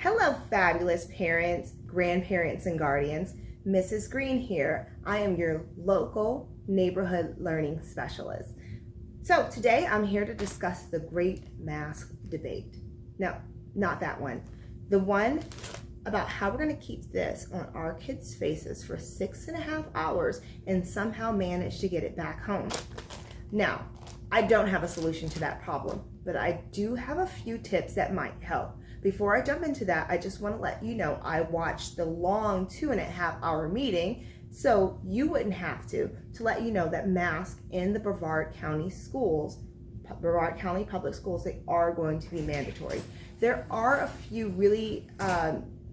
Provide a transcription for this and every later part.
Hello, fabulous parents, grandparents, and guardians. Mrs. Green here. I am your local neighborhood learning specialist. So today I'm here to discuss the great mask debate. No, not that one. The one about how we're going to keep this on our kids' faces for 6.5 hours and somehow manage to get it back home. Now, I don't have a solution to that problem, but I do have a few tips that might help. Before I jump into that, I just want to let you know I watched the long 2.5-hour meeting so you wouldn't have to let you know that masks in the Brevard County schools, Brevard County public schools, they are going to be mandatory. There are a few really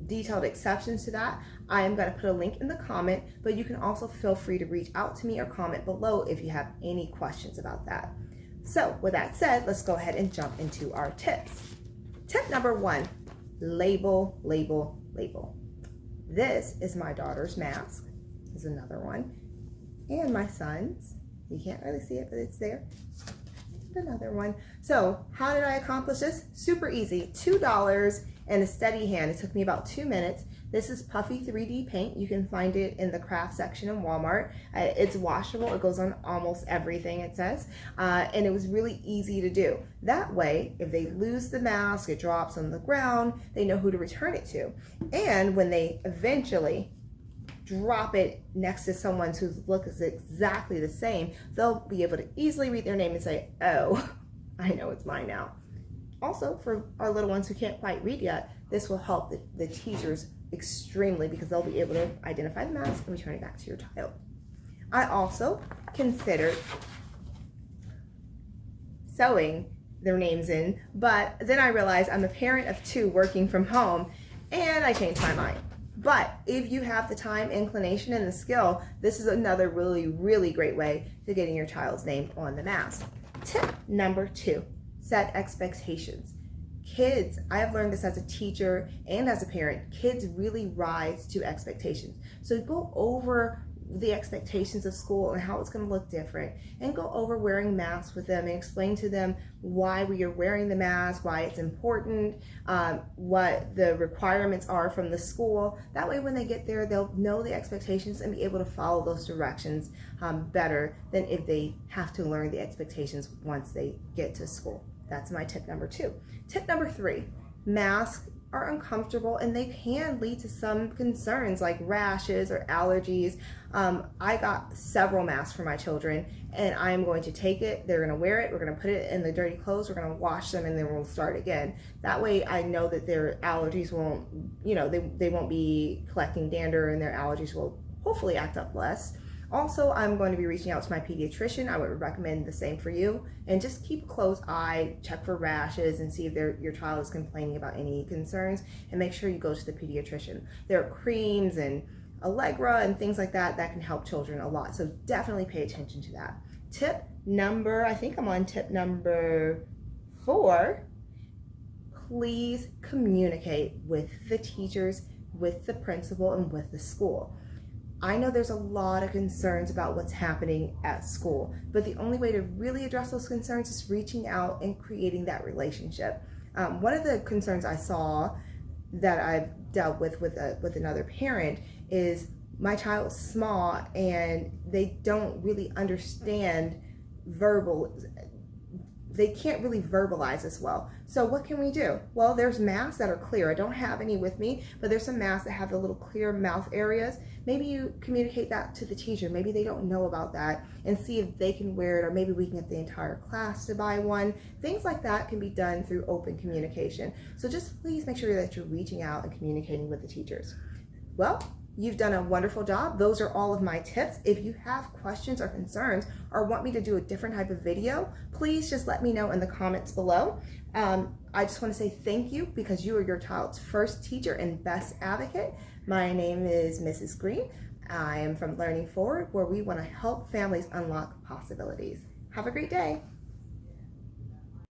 detailed exceptions to that. I am going to put a link in the comment, but you can also feel free to reach out to me or comment below if you have any questions about that. So with that said, let's go ahead and jump into our tips. Tip number 1, label, label, label. This is my daughter's mask. There's another one. And my son's. You can't really see it, but it's there. And another one. So how did I accomplish this? Super easy. $2 and a steady hand. It took me about 2 minutes. This is Puffy 3D paint. You can find it in the craft section in Walmart. It's washable. It goes on almost everything, it says. And it was really easy to do. That way, if they lose the mask, it drops on the ground, they know who to return it to. And when they eventually drop it next to someone whose look is exactly the same, they'll be able to easily read their name and say, oh, I know it's mine now. Also, for our little ones who can't quite read yet, this will help the teachers extremely because they'll be able to identify the mask and return it back to your child. I also considered sewing their names in, but then I realized I'm a parent of 2 working from home and I changed my mind. But if you have the time, inclination, and the skill, this is another really, really great way to getting your child's name on the mask. Tip number 2, set expectations. Kids, I have learned this as a teacher and as a parent, kids really rise to expectations. So go over the expectations of school and how it's going to look different, and go over wearing masks with them and explain to them why we are wearing the mask, why it's important, what the requirements are from the school. That way when they get there, they'll know the expectations and be able to follow those directions better than if they have to learn the expectations once they get to school. That's my tip number 2. Tip number 3, masks are uncomfortable and they can lead to some concerns like rashes or allergies. I got several masks for my children and I'm going to take it, they're gonna wear it, we're gonna put it in the dirty clothes, we're gonna wash them, and then we'll start again. That way I know that their allergies won't, they won't be collecting dander and their allergies will hopefully act up less. Also, I'm going to be reaching out to my pediatrician. I would recommend the same for you. And just keep a close eye, check for rashes, and see if your child is complaining about any concerns, and make sure you go to the pediatrician. There are creams and Allegra and things like that that can help children a lot. So definitely pay attention to that. Tip number, I think I'm on tip number 4. Please communicate with the teachers, with the principal, and with the school. I know there's a lot of concerns about what's happening at school, but the only way to really address those concerns is reaching out and creating that relationship. One of the concerns I saw that I've dealt with another parent is my child's small and they don't really understand they can't really verbalize as well. So what can we do? Well, there's masks that are clear. I don't have any with me, but there's some masks that have the little clear mouth areas. Maybe you communicate that to the teacher. Maybe they don't know about that, and see if they can wear it, or maybe we can get the entire class to buy one. Things like that can be done through open communication. So just please make sure that you're reaching out and communicating with the teachers. Well, you've done a wonderful job. Those are all of my tips. If you have questions or concerns or want me to do a different type of video, please just let me know in the comments below. I just want to say thank you because you are your child's first teacher and best advocate. My name is Mrs. Green. I am from Learning Forward, where we want to help families unlock possibilities. Have a great day.